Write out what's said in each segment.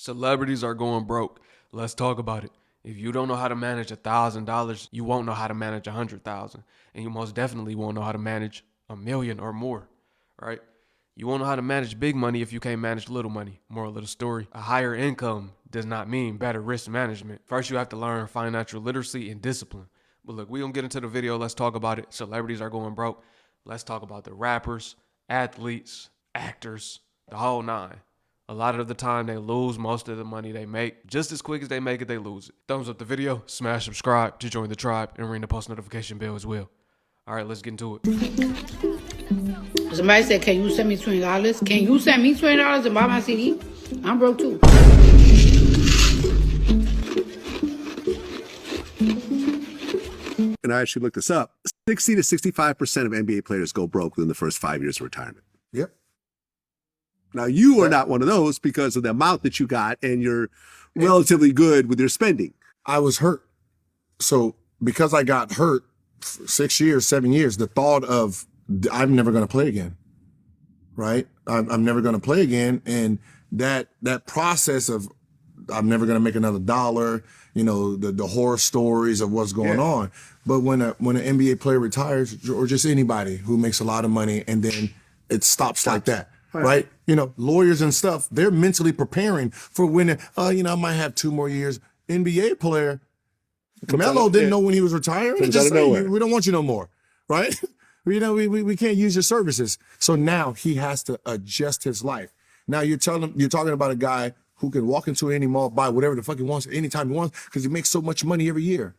Celebrities are going broke. Let's talk about it. If you don't know how to manage $1,000, you won't know how to manage 100,000, and you most definitely won't know how to manage $1 million or more, right? You won't know how to manage big money if you can't manage little money. Moral of the story: a higher income does not mean better risk management. First, you have to learn financial literacy and discipline. But look, we gonna get into the video. Let's talk about it. Celebrities are going broke. Let's talk about the rappers, athletes, actors, the whole nine. A lot of the time, they lose most of the money they make. Just as quick as they make it, they lose it. Thumbs up the video, smash subscribe to join the tribe, and ring the post notification bell as well. All right, let's get into it. Somebody said, can you send me $20? Can you send me $20 and buy my CD? I'm broke too. And I actually looked this up. 60 to 65% of NBA players go broke within the first 5 years of retirement. Yep. Now, you are not one of those because of the amount that you got, and you're relatively good with your spending. I was hurt. So because I got hurt 6 years, 7 years, the thought of I'm never going to play again, right? I'm never going to play again. And that process of I'm never going to make another dollar, you know, the horror stories of what's going on. But when an NBA player retires, or just anybody who makes a lot of money, and then it stops like that. Right. You know, lawyers and stuff, they're mentally preparing for when, I might have 2 more years. NBA player, Melo didn't know when he was retiring. He just said, we don't want you no more. Right. We can't use your services. So now he has to adjust his life. Now you're talking about a guy who can walk into any mall, buy whatever the fuck he wants anytime he wants, because he makes so much money every year.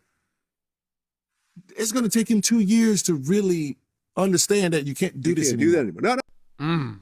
It's going to take him 2 years to really understand that you can't do this anymore. No.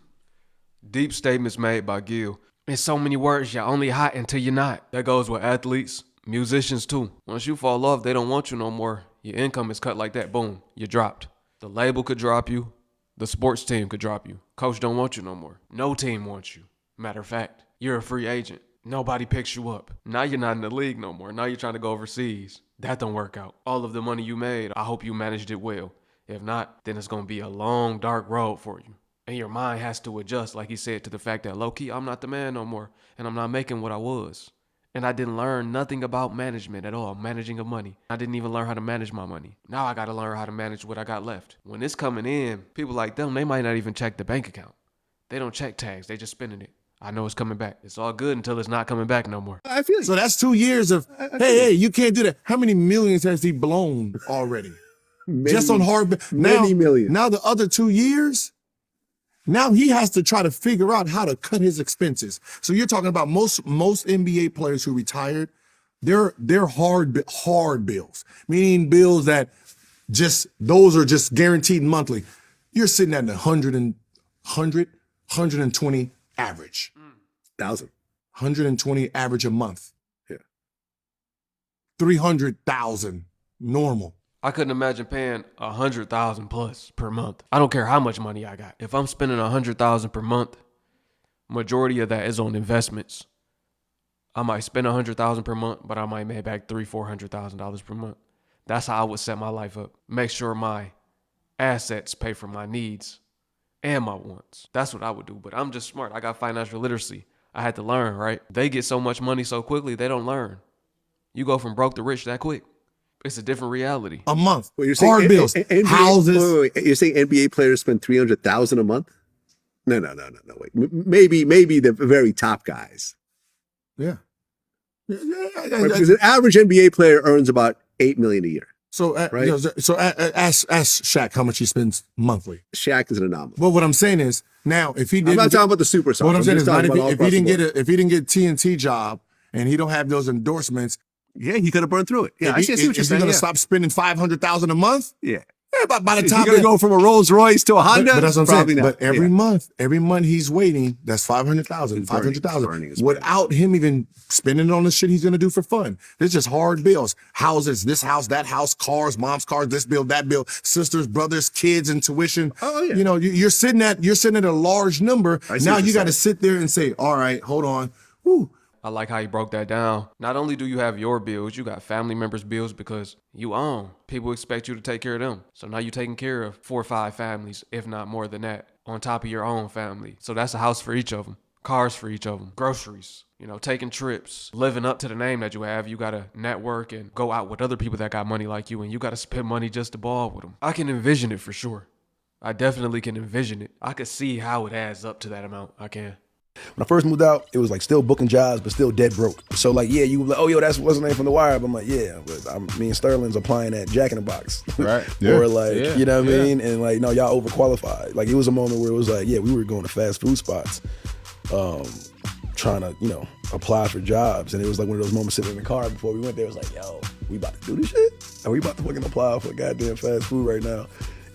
Deep statements made by Gil. In so many words, you're only hot until you're not. That goes with athletes, musicians too. Once you fall off, they don't want you no more. Your income is cut like that. Boom, you're dropped. The label could drop you. The sports team could drop you. Coach don't want you no more. No team wants you. Matter of fact, you're a free agent. Nobody picks you up. Now you're not in the league no more. Now you're trying to go overseas. That don't work out. All of the money you made, I hope you managed it well. If not, then it's going to be a long, dark road for you. And your mind has to adjust, like he said, to the fact that low-key, I'm not the man no more, and I'm not making what I was. And I didn't learn nothing about management at all, managing of money. I didn't even learn how to manage my money. Now I got to learn how to manage what I got left. When it's coming in, people like them, they might not even check the bank account. They don't check tags. They just spending it. I know it's coming back. It's all good until it's not coming back no more. I feel so. That's 2 years of, hey, you can't do that. How many millions has he blown already? Just on hard. Many millions. Now the other 2 years, now he has to try to figure out how to cut his expenses. So you're talking about most NBA players who retired, they're hard bills, meaning bills that those are just guaranteed monthly. You're sitting at 120 average. 1,000. 120 average a month. Yeah. 300,000 normal. I couldn't imagine paying 100,000 plus per month. I don't care how much money I got. If I'm spending 100,000 per month, majority of that is on investments. I might spend 100,000 per month, but I might make back $300,000-$400,000 per month. That's how I would set my life up. Make sure my assets pay for my needs and my wants. That's what I would do. But I'm just smart. I got financial literacy. I had to learn, right? They get so much money so quickly, they don't learn. You go from broke to rich that quick. It's a different reality. A month. Well, you're saying hard bills, houses. Wait. You're saying NBA players spend $300,000 a month? No. Wait. Maybe the very top guys. Yeah. Because an average NBA player earns about $8 million a year. So, right? So ask Shaq how much he spends monthly. Shaq is an anomaly. Well, what I'm saying is, now if he didn't, I'm not talking about the superstars. What I'm saying is, if he didn't get a TNT job and he don't have those endorsements. Yeah, he could have burned through it. Yeah, I see what you're saying. Is he going to stop spending $500,000 a month? Yeah. By the time he's going to go from a Rolls Royce to a Honda, but that's what I'm saying. not. But every month he's waiting. That's $500,000 without him even spending it on the shit he's going to do for fun. It's just hard bills, houses, this house, that house, cars, mom's cars, this bill, that bill, sisters, brothers, kids, and tuition. Oh yeah. You know, you're sitting at a large number. Now you got to sit there and say, all right, hold on. Woo. I like how you broke that down. Not only do you have your bills, you got family members' bills because you own. People expect you to take care of them. So now you're taking care of 4 or 5 families, if not more than that, on top of your own family. So that's a house for each of them. cars for each of them, groceries, taking trips, living up to the name that you have. You got to network and go out with other people that got money like you, and you got to spend money just to ball with them. I can envision it for sure. I definitely can envision it. I could see how it adds up to that amount. I can. When I first moved out, it was like still booking jobs, but still dead broke. So like, yeah, you were like, oh, yo, that's what's the name from The Wire. But I'm like, yeah, but me and Sterling's applying at Jack in the Box. Right. Or like, you know what I mean? And like, no, y'all overqualified. Like it was a moment where it was like, yeah, we were going to fast food spots, trying to, apply for jobs. And it was like one of those moments sitting in the car before we went there. It was like, yo, we about to do this shit? Are we about to fucking apply for goddamn fast food right now?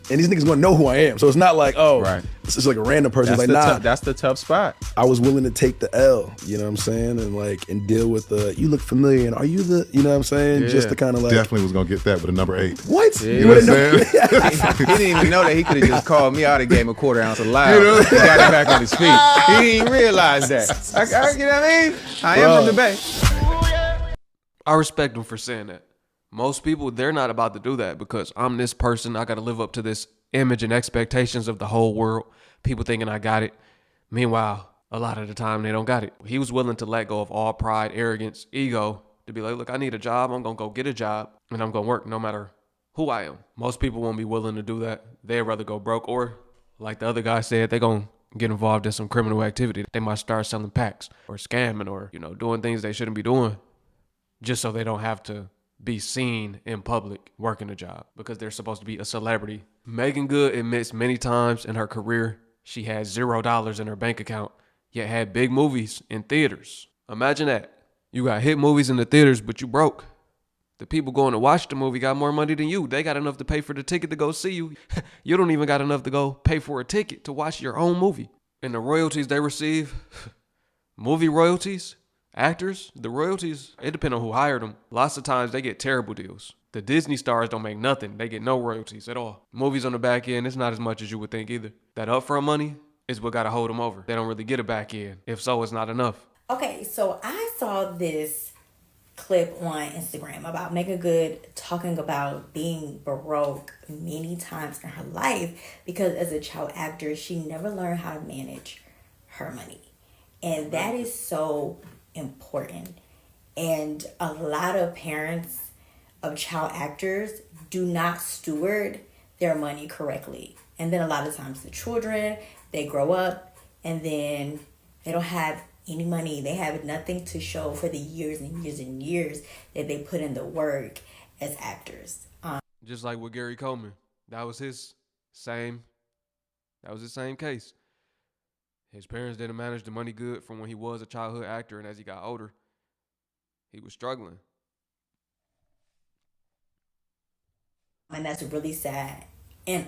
And these niggas gonna know who I am. So it's not like, oh, right. It's just like a random person. That's like, nah. That's the tough spot. I was willing to take the L, you know what I'm saying? And deal with you look familiar, and are you the, you know what I'm saying? Yeah. Just to kind of like. Definitely was going to get that with a number 8. What? Yeah. You know what I'm saying? He didn't even know that he could have just called me out and gave him a quarter ounce of loud. He got him back on his feet. He didn't even realize that. You know what I mean? I am from the Bay. I respect him for saying that. Most people, they're not about to do that because I'm this person. I got to live up to this image and expectations of the whole world. People thinking I got it. Meanwhile, a lot of the time they don't got it. He was willing to let go of all pride, arrogance, ego to be like, look, I need a job. I'm going to go get a job and I'm going to work no matter who I am. Most people won't be willing to do that. They'd rather go broke, or like the other guy said, they're going to get involved in some criminal activity. They might start selling packs or scamming or, doing things they shouldn't be doing just so they don't have to be seen in public working a job because they're supposed to be a celebrity. Megan Good admits many times in her career she had $0 in her bank account, yet had big movies in theaters. Imagine that. You got hit movies in the theaters, but you broke. The people going to watch the movie got more money than you. They got enough to pay for the ticket to go see you. You don't even got enough to go pay for a ticket to watch your own movie. And the royalties they receive, movie royalties, actors, the royalties, it depends on who hired them. Lots of times they get terrible deals. The Disney stars don't make nothing. They get no royalties at all. Movies on the back end, it's not as much as you would think either. That upfront money is what got to hold them over. They don't really get a back end. If so, it's not enough. Okay, so I saw this clip on Instagram about Megan Good talking about being broke many times in her life because as a child actor, she never learned how to manage her money. And that is so important. And a lot of parents of child actors do not steward their money correctly. And then a lot of times the children, they grow up and then they don't have any money. They have nothing to show for the years and years and years that they put in the work as actors. Just like with Gary Coleman, that was his same case. His parents didn't manage the money good from when he was a childhood actor, and as he got older, he was struggling. And that's really sad and,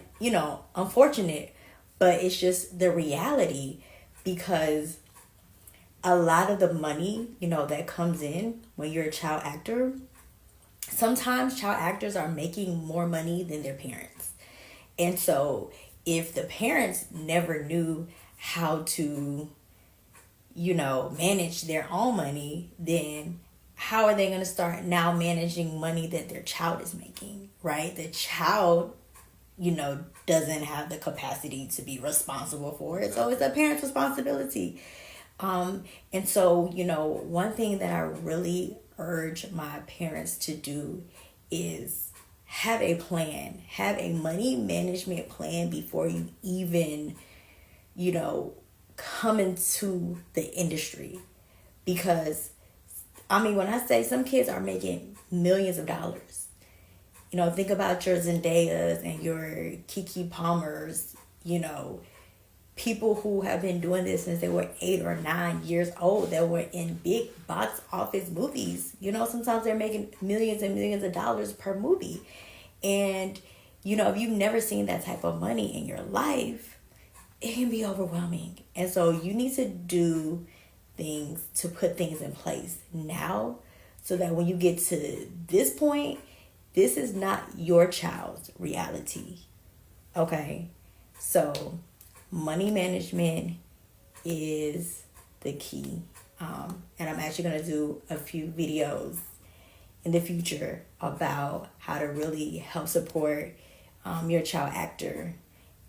unfortunate, but it's just the reality because a lot of the money, that comes in when you're a child actor, sometimes child actors are making more money than their parents. And so if the parents never knew how to, manage their own money, then how are they going to start now managing money that their child is making, right? The child, doesn't have the capacity to be responsible for it. So it's a parent's responsibility. And so, one thing that I really urge my parents to do is have a plan, have a money management plan before you even, come into the industry. Because, when I say some kids are making millions of dollars, think about your Zendayas and your Kiki Palmers, people who have been doing this since they were 8 or 9 years old that were in big box office movies. Sometimes they're making millions and millions of dollars per movie. And, if you've never seen that type of money in your life, it can be overwhelming. And so you need to do things to put things in place now so that when you get to this point, this is not your child's reality. Okay? So money management is the key. And I'm actually going to do a few videos in the future about how to really help support your child actor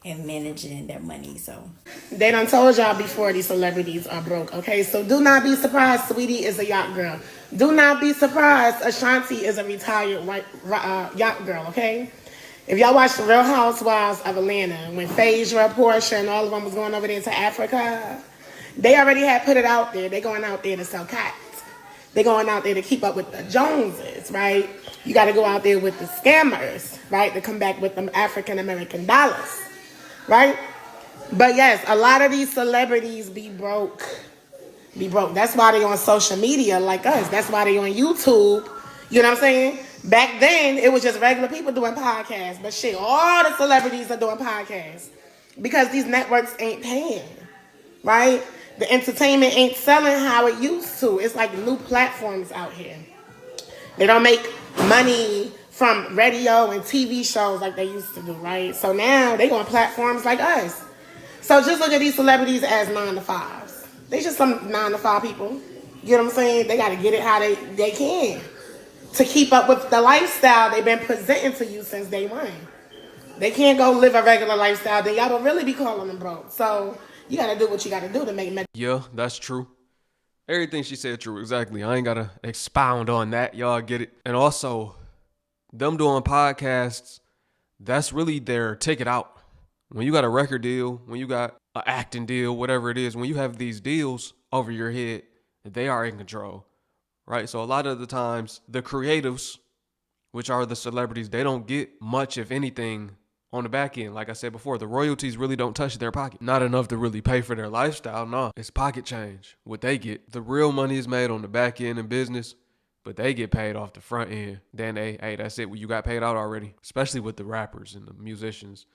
and managing their money. So they done told y'all before these celebrities are broke, okay? So do not be surprised Sweetie is a yacht girl. Do not be surprised Ashanti is a retired yacht girl, okay? If y'all watch The Real Housewives of Atlanta, when Phaedra, Portia, and all of them was going over there to Africa, they already had put it out there. They going out there to sell cats. They going out there to keep up with the Joneses, right? You got to go out there with the scammers, right? To come back with them African-American dollars, right? But yes, a lot of these celebrities be broke. That's why they on social media like us. That's why they on YouTube. You know what I'm saying? Back then, it was just regular people doing podcasts. But shit, all the celebrities are doing podcasts. Because these networks ain't paying, right? The entertainment ain't selling how it used to. It's like new platforms out here. They don't make money from radio and TV shows like they used to do, right? So now they on platforms like us. So just look at these celebrities as 9 to 5s. They just some 9 to 5 people. You know what I'm saying? They got to get it how they can to keep up with the lifestyle they've been presenting to you since day one. They can't go live a regular lifestyle. Then y'all will really be calling them broke. So you got to do what you got to do to make money. Yeah, that's true. Everything she said true, exactly. I ain't got to expound on that. Y'all get it. And also, them doing podcasts, that's really their ticket out. When you got a record deal, when you got an acting deal, whatever it is, when you have these deals over your head, they are in control, right? So a lot of the times, the creatives, which are the celebrities, they don't get much, if anything, on the back end. Like I said before, the royalties really don't touch their pocket. Not enough to really pay for their lifestyle, no. It's pocket change, what they get. The real money is made on the back end in business, but they get paid off the front end. Then hey, that's it. You got paid out already, especially with the rappers and the musicians.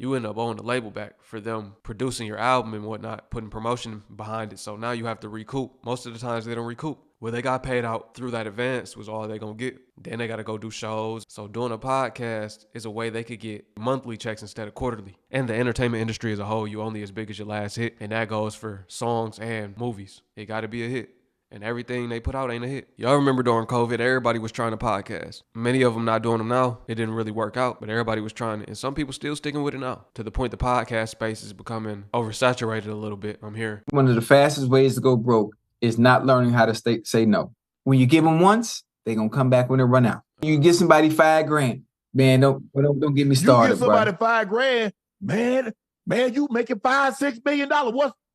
You end up owing the label back for them producing your album and whatnot, putting promotion behind it. So now you have to recoup. Most of the times they don't recoup. What they got paid out through that advance was all they gonna get. Then they gotta go do shows. So doing a podcast is a way they could get monthly checks instead of quarterly. And the entertainment industry as a whole, you only as big as your last hit. And that goes for songs and movies. It gotta be a hit. And everything they put out ain't a hit. Y'all remember during COVID, everybody was trying to podcast. Many of them not doing them now. It didn't really work out, but everybody was trying it. And some people still sticking with it now. To the point the podcast space is becoming oversaturated a little bit, I'm hearing. One of the fastest ways to go broke is not learning how to say no. When you give them once, they gonna come back when they run out. You give somebody $5,000, man. Don't get me started. You give somebody $5,000, man. You making $5-6 million.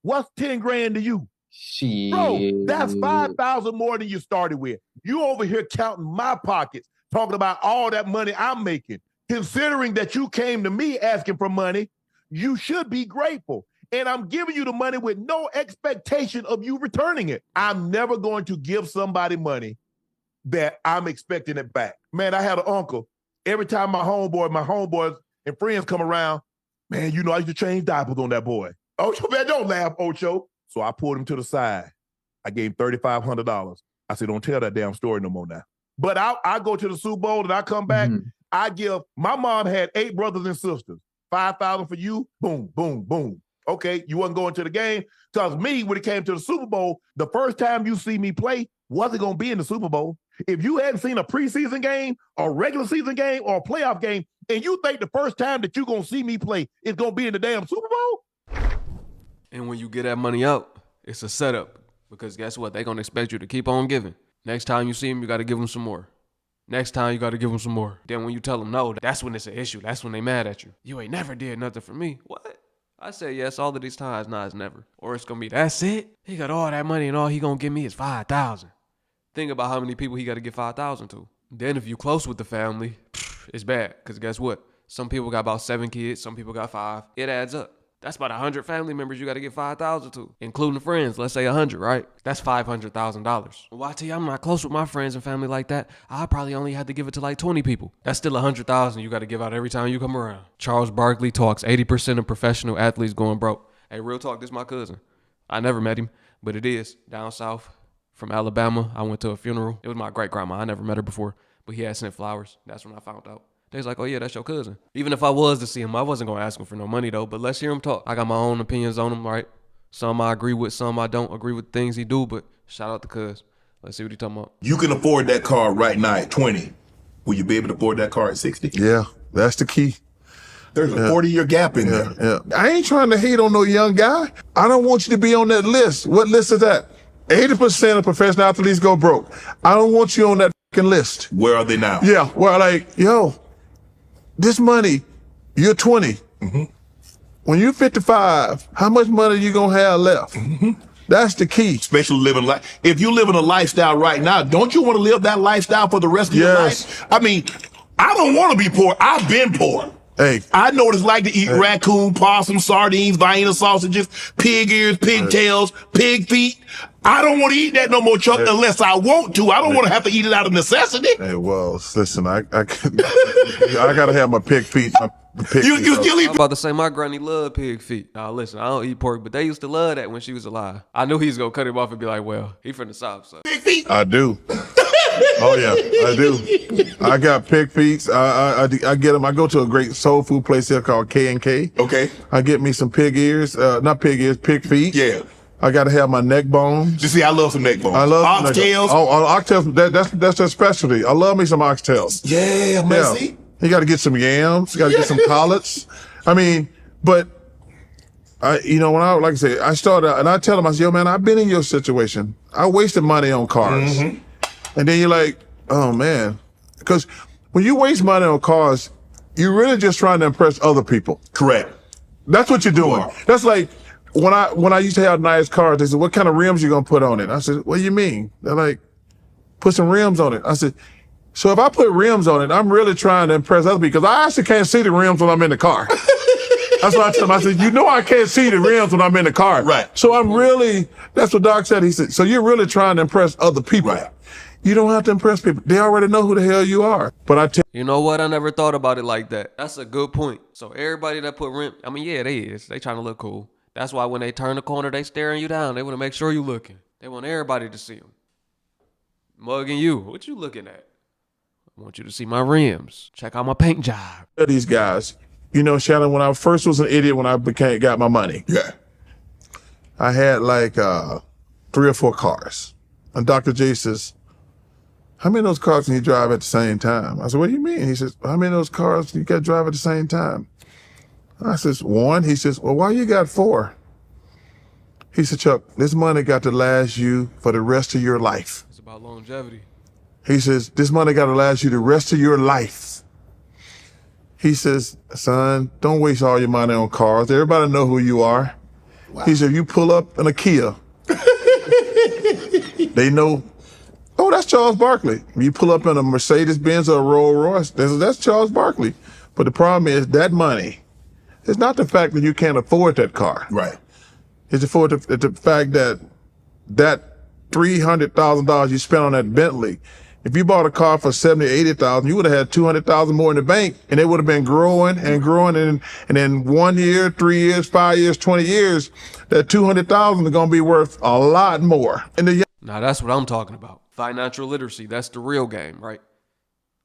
What's 10 grand to you? Shit. Bro, that's 5,000 more than you started with. You over here counting my pockets, talking about all that money I'm making. Considering that you came to me asking for money, you should be grateful. And I'm giving you the money with no expectation of you returning it. I'm never going to give somebody money that I'm expecting it back. Man, I had an uncle. Every time my homeboys and friends come around, man, you know I used to change diapers on that boy. Ocho, man, don't laugh, Ocho. So I pulled him to the side. I gave him $3,500. I said, don't tell that damn story no more now. But I go to the Super Bowl and I come back. Mm-hmm. My mom had 8 brothers and sisters. 5,000 for you. Boom, boom, boom. Okay, you wasn't going to the game. Because me, when it came to the Super Bowl, the first time you see me play wasn't going to be in the Super Bowl. If you hadn't seen a preseason game, or regular season game, or a playoff game, and you think the first time that you're going to see me play is going to be in the damn Super Bowl? And when you get that money out, it's a setup. Because guess what? They're going to expect you to keep on giving. Next time you see them, you got to give them some more. Next time, you got to give them some more. Then when you tell them no, that's when it's an issue. That's when they mad at you. You ain't never did nothing for me. What? I say yes all of these times. Nah, it's never. Or it's going to be, that's it? He got all that money and all he going to give me is $5,000. Think about how many people he got to give $5,000 to. Then if you close with the family, it's bad. Because guess what? Some people got about 7 kids. Some people got 5. It adds up. That's about 100 family members you got to give $5,000 to, including friends. Let's say 100, right? That's $500,000. Well, I tell you, I'm not close with my friends and family like that. I probably only had to give it to like 20 people. That's still $100,000 you got to give out every time you come around. Charles Barkley talks 80% of professional athletes going broke. Hey, real talk, this is my cousin. I never met him, but it is down south from Alabama. I went to a funeral. It was my great grandma. I never met her before, but he had sent flowers. That's when I found out. They was like, oh yeah, that's your cousin. Even if I was to see him, I wasn't going to ask him for no money though, but let's hear him talk. I got my own opinions on him, right? Some I agree with, some I don't agree with things he do, but shout out to cuz. Let's see what he talking about. You can afford that car right now at 20. Will you be able to afford that car at 60? Yeah, that's the key. There's a 40-year gap in there. Yeah. I ain't trying to hate on no young guy. I don't want you to be on that list. What list is that? 80% of professional athletes go broke. I don't want you on that fucking list. Where are they now? Yeah, well, like, yo, this money, you're 20. When you're 55, how much money you gonna have left? That's the key. Especially living life. If you're living a lifestyle right now, don't you want to live that lifestyle for the rest of your life? I mean, I don't want to be poor. I've been poor. Hey, I know what it's like to eat raccoon, possum, sardines, Vienna sausages, pig ears, pigtails, pig feet. I don't want to eat that no more, Chuck, unless I want to. I don't want to have to eat it out of necessity. Hey, well, listen, I gotta have my pig feet. You still eat? I'm about to say my granny loved pig feet. Now listen, I don't eat pork, but they used to love that when she was alive. I knew he was gonna cut him off and be like, "Well, he from the south, so." Pig feet? I do. Oh yeah, I do. I got pig feet. I get them. I go to a great soul food place here called K&K. Okay. I get me some pig ears, not pig ears, pig feet. Yeah. I got to have my neck bones. You see, I love some neck bones. I love oxtails. Oxtails. That's their specialty. I love me some oxtails. Yeah, man. See? You got to get some yams. You got to get some collards. I mean, but when like I say, I started out and I tell them, I say, yo, man, I've been in your situation. I wasted money on cars. And then you're like, oh man, because when you waste money on cars, you're really just trying to impress other people. Correct. That's what you're doing. That's like when I used to have nice cars, they said, what kind of rims you gonna put on it? I said, what do you mean? They're like, put some rims on it. I said, so if I put rims on it, I'm really trying to impress other people because I actually can't see the rims when I'm in the car. That's what I tell him. I said, I can't see the rims when I'm in the car. Right. So that's what Doc said. He said, so you're really trying to impress other people. Right. You don't have to impress people. They already know who the hell you are. But You know what? I never thought about it like that. That's a good point. So everybody that put rim, I mean, yeah, they trying to look cool. That's why when they turn the corner, they staring you down. They want to make sure you looking. They want everybody to see them. Mugging you. What you looking at? I want you to see my rims. Check out my paint job. These guys, Shannon, when I first was an idiot, when I got my money, I had like 3 or 4 cars. And Dr. J says, how many of those cars can you drive at the same time? I said, what do you mean? He says, how many of those cars you got to drive at the same time? I says, 1. He says, well, why you got 4? He said, Chuck, this money got to last you for the rest of your life. It's about longevity. He says, this money got to last you the rest of your life. He says, son, don't waste all your money on cars. Everybody know who you are. Wow. He said, if you pull up in a Kia, they know, oh, that's Charles Barkley. If you pull up in a Mercedes-Benz or a Rolls-Royce, that's Charles Barkley. But the problem is that money, it's not the fact that you can't afford that car. Right. It's the fact that $300,000 you spent on that Bentley, if you bought a car for $70,000, $80,000, you would have had $200,000 more in the bank, and it would have been growing and growing. And in 1 year, 3 years, 5 years, 20 years, that $200,000 is going to be worth a lot more. Now that's what I'm talking about. Financial literacy. That's the real game, right?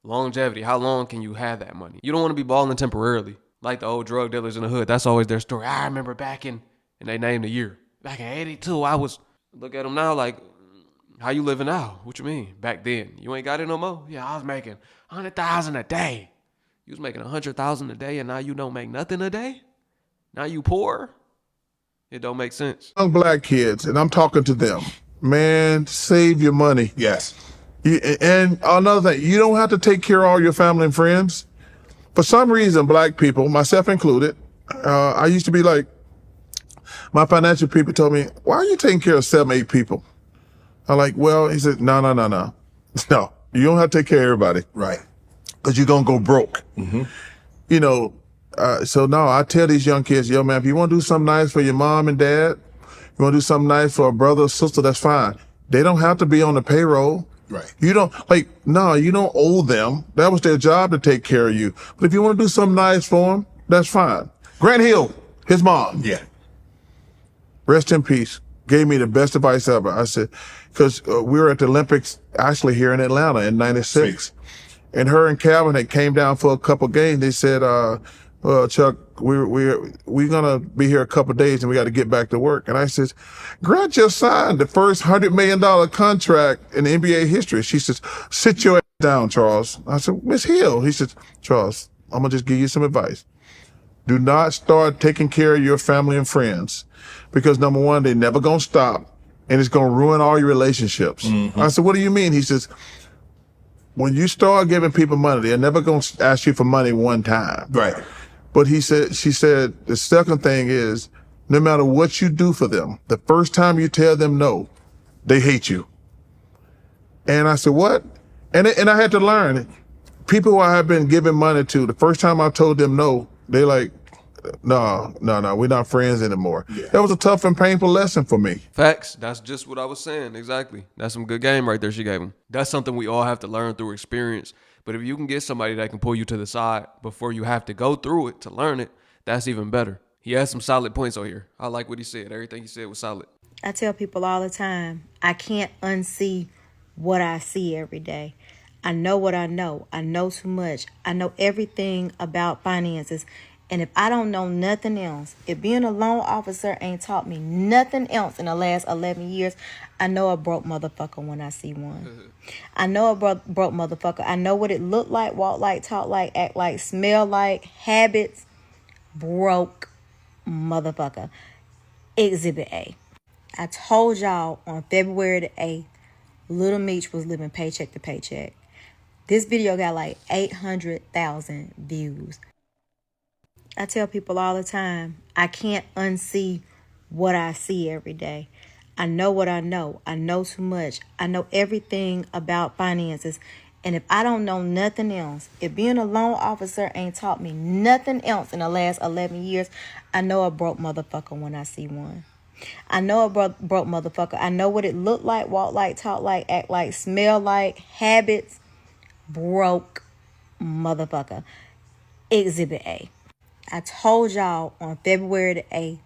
Longevity. How long can you have that money? You don't want to be balling temporarily. Like the old drug dealers in the hood. That's always their story. I remember back in, and they named the year. Back in 82, look at them now like, how you living now? What you mean? Back then, you ain't got it no more? Yeah, I was making $100,000 a day. You was making $100,000 a day, and now you don't make nothing a day? Now you poor? It don't make sense. Young black kids, and I'm talking to them, man, save your money. Yes. And another thing, you don't have to take care of all your family and friends. For some reason, black people, myself included, I used to be like, my financial people told me, why are you taking care of 7, 8 people? I'm like, well, he said, no. No, you don't have to take care of everybody. Right. Because you're going to go broke. So no, I tell these young kids, yo, man, if you want to do something nice for your mom and dad, you want to do something nice for a brother or sister, that's fine. They don't have to be on the payroll. Right. You don't you don't owe them. That was their job to take care of you. But if you want to do something nice for them, that's fine. Grant Hill, his mom. Yeah. Rest in peace. Gave me the best advice ever. I said, because we were at the Olympics actually here in Atlanta in '96. And her and Calvin had came down for a couple games. They said, Chuck, we're gonna be here a couple days and we got to get back to work. And I said, Grant just signed the first $100 million contract in NBA history. She says, sit your ass down, Charles. I said, Miss Hill. He said, Charles, I'm gonna just give you some advice. Do not start taking care of your family and friends, because number one, they never gonna stop, and it's gonna ruin all your relationships. I said, what do you mean? He says, when you start giving people money, they're never gonna ask you for money one time. Right. But she said, the second thing is, no matter what you do for them, the first time you tell them no, they hate you. And I said, what? And I had to learn. People who I have been giving money to, the first time I told them no, they like, no, we're not friends anymore. Yeah. That was a tough and painful lesson for me. Facts. That's just what I was saying. Exactly. That's some good game right there she gave him. That's something we all have to learn through experience. But if you can get somebody that can pull you to the side before you have to go through it to learn it, that's even better. He has some solid points on here. I like what he said. Everything he said was solid. I tell people all the time, I can't unsee what I see every day. I know what I know. I know too much. I know everything about finances. And if I don't know nothing else, if being a loan officer ain't taught me nothing else in the last 11 years, I know a broke motherfucker when I see one. I know a broke motherfucker. I know what it look like, walk like, talk like, act like, smell like, habits. Broke motherfucker. Exhibit A. I told y'all on February the 8th, Little Meech was living paycheck to paycheck. This video got like 800,000 views. I tell people all the time, I can't unsee what I see every day. I know what I know. I know too much. I know everything about finances. And if I don't know nothing else, if being a loan officer ain't taught me nothing else in the last 11 years, I know a broke motherfucker when I see one. I know a broke motherfucker. I know what it look like, walk like, talk like, act like, smell like, habits. Broke motherfucker. Exhibit A. I told y'all on February the 8th,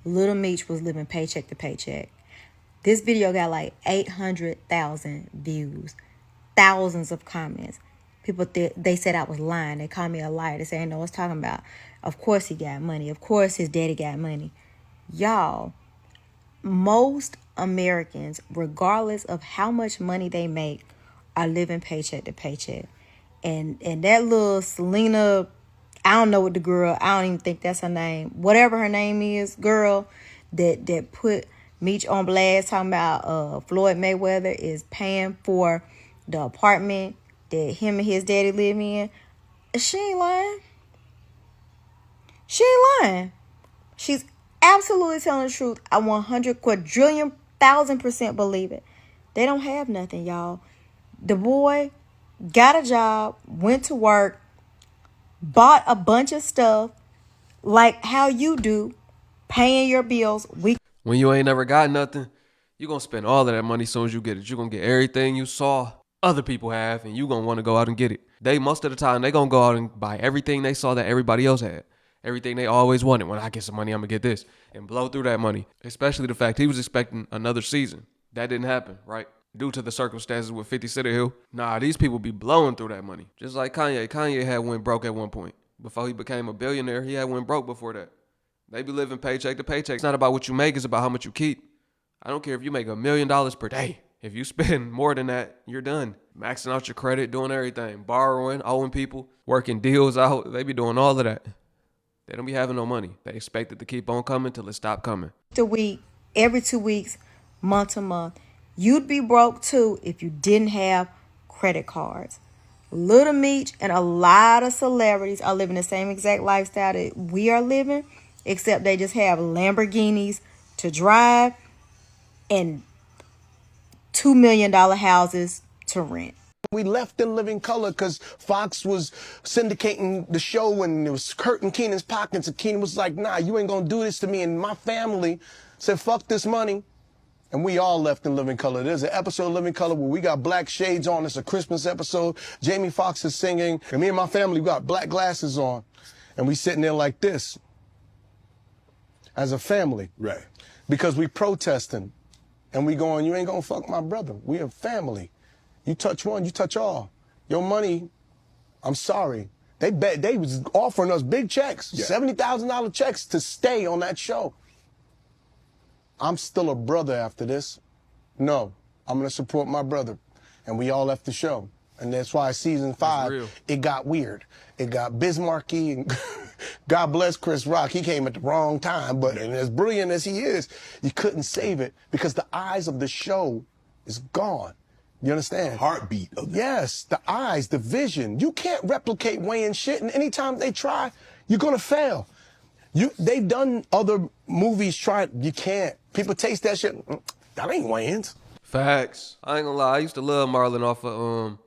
Little Meech was living paycheck to paycheck. This video got like 800,000 views, thousands of comments. People, they said I was lying. They called me a liar. They said, I ain't know what I was talking about. Of course he got money. Of course his daddy got money. Y'all, most Americans, regardless of how much money they make, are living paycheck to paycheck. And that little Selena, I don't know what the girl, I don't even think that's her name. Whatever her name is, girl, that put Meech on blast talking about Floyd Mayweather is paying for the apartment that him and his daddy live in. She ain't lying. She ain't lying. She's absolutely telling the truth. I 100 quadrillion thousand % believe it. They don't have nothing, y'all. The boy got a job, went to work, bought a bunch of stuff like how you do, paying your bills. When you ain't never got nothing, you're going to spend all of that money as soon as you get it. You're going to get everything you saw other people have, and you're going to want to go out and get it. Most of the time, they going to go out and buy everything they saw that everybody else had. Everything they always wanted. When I get some money, I'm going to get this. And blow through that money. Especially the fact he was expecting another season. That didn't happen, right? Due to the circumstances with 50 Cent Hill. Nah, these people be blowing through that money. Just like Kanye. Kanye had went broke at one point. Before he became a billionaire, he had went broke before that. They be living paycheck to paycheck. It's not about what you make, it's about how much you keep. I don't care if you make $1 million per day. If you spend more than that, you're done. Maxing out your credit, doing everything. Borrowing, owing people, working deals out. They be doing all of that. They don't be having no money. They expect it to keep on coming till it stop coming. A week, every 2 weeks, month to month. You'd be broke too if you didn't have credit cards. Little Meech and a lot of celebrities are living the same exact lifestyle that we are living, except they just have Lamborghinis to drive and $2 million houses to rent. We left in living color because Fox was syndicating the show and it was hurting Keenan's pockets. And Keenan was like, nah, you ain't going to do this to me. And my family said, fuck this money. And we all left in living color. There's an episode of Living Color where we got black shades on. It's a Christmas episode. Jamie Foxx is singing. And me and my family, we got black glasses on. And we sitting there like this as a family. Right. Because we protesting. And we going, you ain't going to fuck my brother. We a family. You touch one, you touch all. Your money, I'm sorry. They was offering us big checks, yeah. $70,000 checks to stay on that show. I'm still a brother after this. No, I'm going to support my brother. And we all left the show. And that's why season 5, it got weird. It got Bismarcky. And God bless Chris Rock. He came at the wrong time, but and as brilliant as he is, you couldn't save it because the eyes of the show is gone. You understand? Heartbeat of Yes, the eyes, the vision. You can't replicate Wayne's shit, and anytime they try, you're gonna fail. They've done other movies, you can't. People taste that shit. That ain't Wayne's. Facts. I ain't gonna lie. I used to love Marlon off of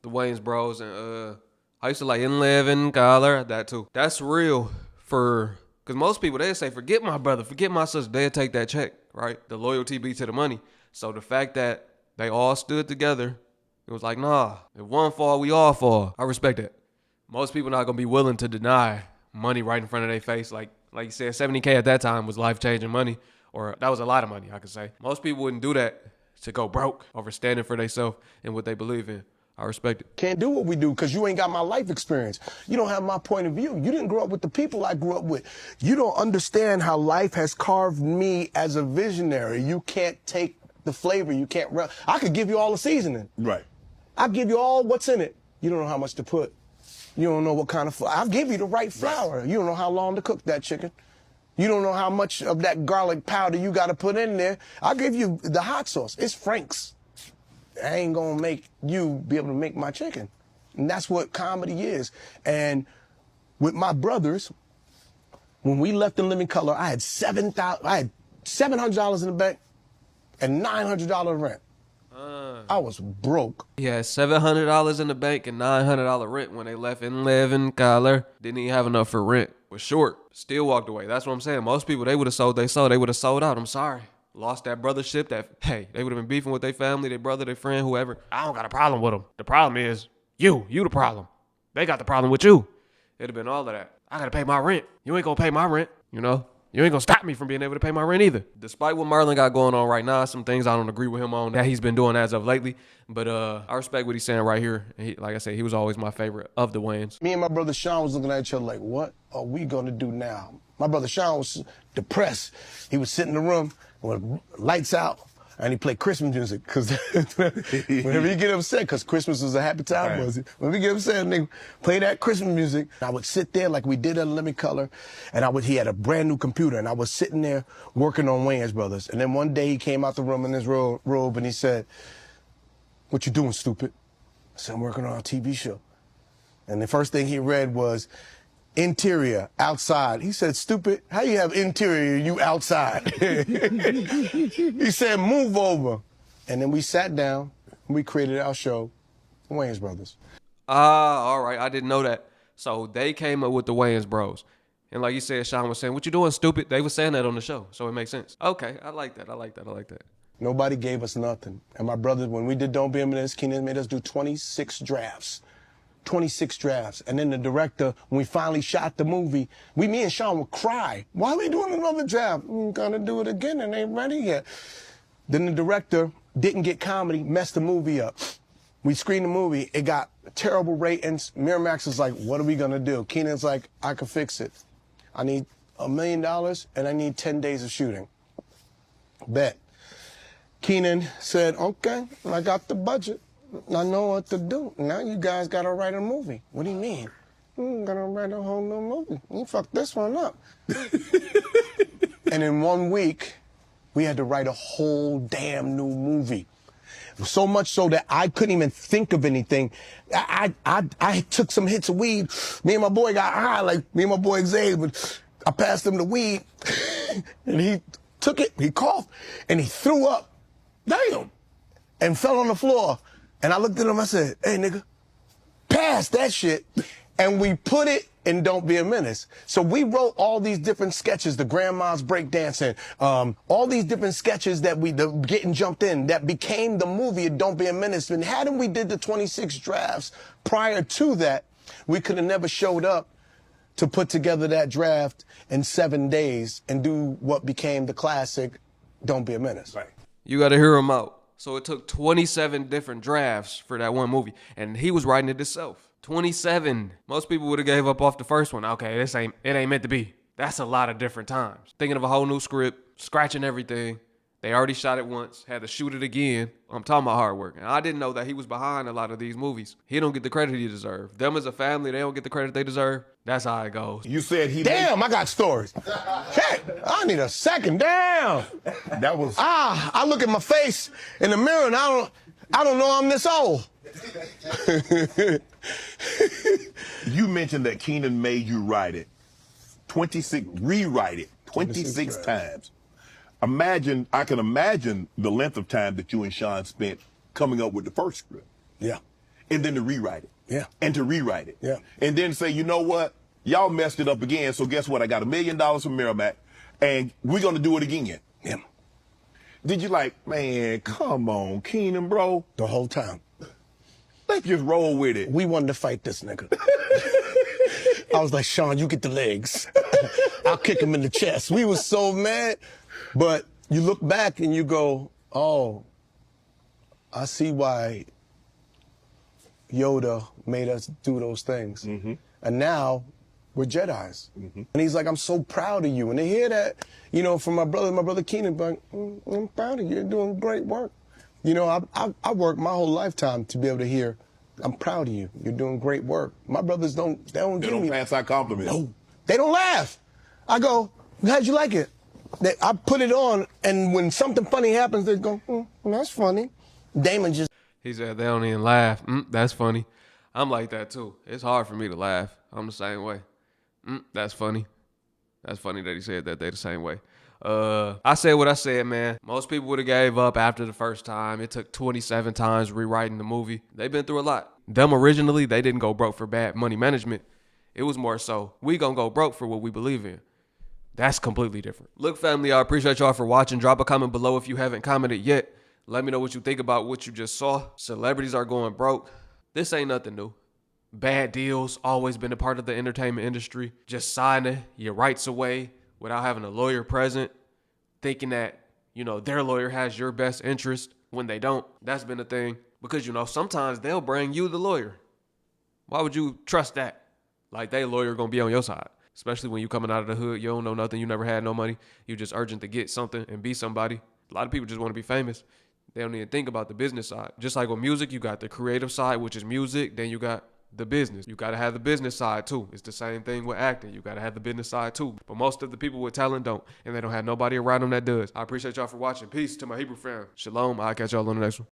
the Wayans Bros. And I used to like In Living Color, that too. That's real because most people, they say, forget my brother, forget my sister. They'll take that check, right? The loyalty be to the money. So the fact that they all stood together, it was like, nah, if one fall, we all fall. I respect that. Most people not gonna be willing to deny money right in front of their face. Like you said, 70K at that time was life-changing money, or that was a lot of money, I could say. Most people wouldn't do that to go broke over standing for themselves and what they believe in. I respect it. Can't do what we do because you ain't got my life experience. You don't have my point of view. You didn't grow up with the people I grew up with. You don't understand how life has carved me as a visionary. You can't take the flavor. You can't. I could give you all the seasoning. Right. I give you all what's in it. You don't know how much to put. You don't know what kind of flour. I'll give you the right flour. You don't know how long to cook that chicken. You don't know how much of that garlic powder you got to put in there. I'll give you the hot sauce. It's Frank's. I ain't gonna make you be able to make my chicken. And that's what comedy is. And with my brothers, when we left In Living Color, I had $700 in the bank and $900 rent. I was broke. He had $700 in the bank and $900 rent when they left In Living Color. Didn't even have enough for rent. Was short. Still walked away. That's what I'm saying. Most people, they would have sold their soul. They would have sold out. I'm sorry. Lost that brothership. They would have been beefing with their family, their brother, their friend, whoever. I don't got a problem with them. The problem is you the problem. They got the problem with you. It'd have been all of that. I got to pay my rent. You ain't going to pay my rent, you know? You ain't going to stop me from being able to pay my rent either. Despite what Marlon got going on right now, some things I don't agree with him on that he's been doing as of lately. But I respect what he's saying right here. Like I said, he was always my favorite of the Wayans. Me and my brother Sean was looking at each other like, what are we going to do now? My brother Sean was depressed. He would sit in the room with lights out, and he played Christmas music. Because whenever you get upset, because Christmas was a happy time, was it? When we get upset, they play that Christmas music. I would sit there like we did at Living Color, and he had a brand new computer, and I was sitting there working on Wayans Brothers. And then one day he came out the room in his robe, and he said, "What you doing, stupid?" I said, "I'm working on a TV show." And the first thing he read was, interior, outside. He said, "Stupid, how you have interior, you outside?" He said, "Move over." And then we sat down and we created our show, The Wayans Brothers. All right. I didn't know that. So they came up with the Wayans Bros. And like you said, Sean was saying, "What you doing, stupid?" They were saying that on the show. So it makes sense. Okay. I like that. Nobody gave us nothing. And my brothers, when we did Don't Be a Menace, Keenan made us do 26 drafts. 26 drafts. And then the director, when we finally shot the movie, me and Sean would cry. "Why are we doing another draft?" "We're gonna do it again and ain't ready yet." Then the director didn't get comedy, messed the movie up. We screened the movie, it got terrible ratings. Miramax is like, "What are we gonna do?" Keenan's like, "I can fix it. I need $1 million and I need 10 days of shooting." Bet. Keenan said, "Okay, I got the budget. I know what to do. Now you guys gotta write a movie." "What do you mean?" "I'm gonna write a whole new movie. You fucked this one up." And in 1 week, we had to write a whole damn new movie. So much so that I couldn't even think of anything. I took some hits of weed. Me and my boy got high, like me and my boy Xavier. I passed him the weed, and he took it, he coughed, and he threw up. Damn! And fell on the floor. And I looked at him, I said, "Hey, nigga, pass that shit." And we put it in Don't Be a Menace. So we wrote all these different sketches, the grandma's breakdancing, all these different sketches that getting jumped in, that became the movie of Don't Be a Menace. And hadn't we did the 26 drafts prior to that, we could have never showed up to put together that draft in 7 days and do what became the classic Don't Be a Menace. Right. You got to hear him out. So it took 27 different drafts for that one movie, and he was writing it himself. 27. Most people would have gave up off the first one. Okay, it ain't meant to be. That's a lot of different times. Thinking of a whole new script, scratching everything. They already shot it once, had to shoot it again. I'm talking about hard work. And I didn't know that he was behind a lot of these movies. He don't get the credit he deserves. Them as a family, they don't get the credit they deserve. That's how it goes. You said he Damn, I got stories. Shit, I need a second. Damn. That was I look at my face in the mirror and I don't know I'm this old. You mentioned that Keenan made you write it. Rewrite it 26 times. I can imagine the length of time that you and Sean spent coming up with the first script. Yeah. And then to rewrite it. Yeah. And to rewrite it. Yeah. And then say, you know what? Y'all messed it up again. So guess what? I got $1 million from Miramax and we're going to do it again. Yeah. Did you like, man, come on, Keenan, bro? The whole time. Let's just roll with it. We wanted to fight this nigga. I was like, Sean, you get the legs. I'll kick him in the chest. We was so mad. But you look back and you go, oh, I see why Yoda made us do those things. Mm-hmm. And now we're Jedis. Mm-hmm. And he's like, I'm so proud of you. And to hear that, you know, from my brother Keenan, like, I'm proud of you. You're doing great work. You know, I worked my whole lifetime to be able to hear, I'm proud of you. You're doing great work. My brothers don't pass out compliments. No, they don't laugh. I go, how'd you like it? I put it on, and when something funny happens, they go, that's funny. Damon just. He said they don't even laugh. That's funny. I'm like that too. It's hard for me to laugh. I'm the same way. That's funny. That's funny that he said that they the same way. I said what I said, man. Most people would have gave up after the first time. It took 27 times rewriting the movie. They've been through a lot. Them originally, they didn't go broke for bad money management. It was more so, we gonna go broke for what we believe in. That's completely different. Look, family, I appreciate y'all for watching. Drop a comment below if you haven't commented yet. Let me know what you think about what you just saw. Celebrities are going broke. This ain't nothing new. Bad deals, always been a part of the entertainment industry. Just signing your rights away without having a lawyer present, thinking that, you know, their lawyer has your best interest when they don't. That's been a thing. Because, you know, sometimes they'll bring you the lawyer. Why would you trust that? Like, they lawyer gonna be on your side. Especially when you coming out of the hood, you don't know nothing, you never had no money. You just urgent to get something and be somebody. A lot of people just want to be famous. They don't even think about the business side. Just like with music, you got the creative side, which is music. Then you got the business. You got to have the business side too. It's the same thing with acting. You got to have the business side too. But most of the people with talent don't. And they don't have nobody around them that does. I appreciate y'all for watching. Peace to my Hebrew fam. Shalom. I'll catch y'all on the next one.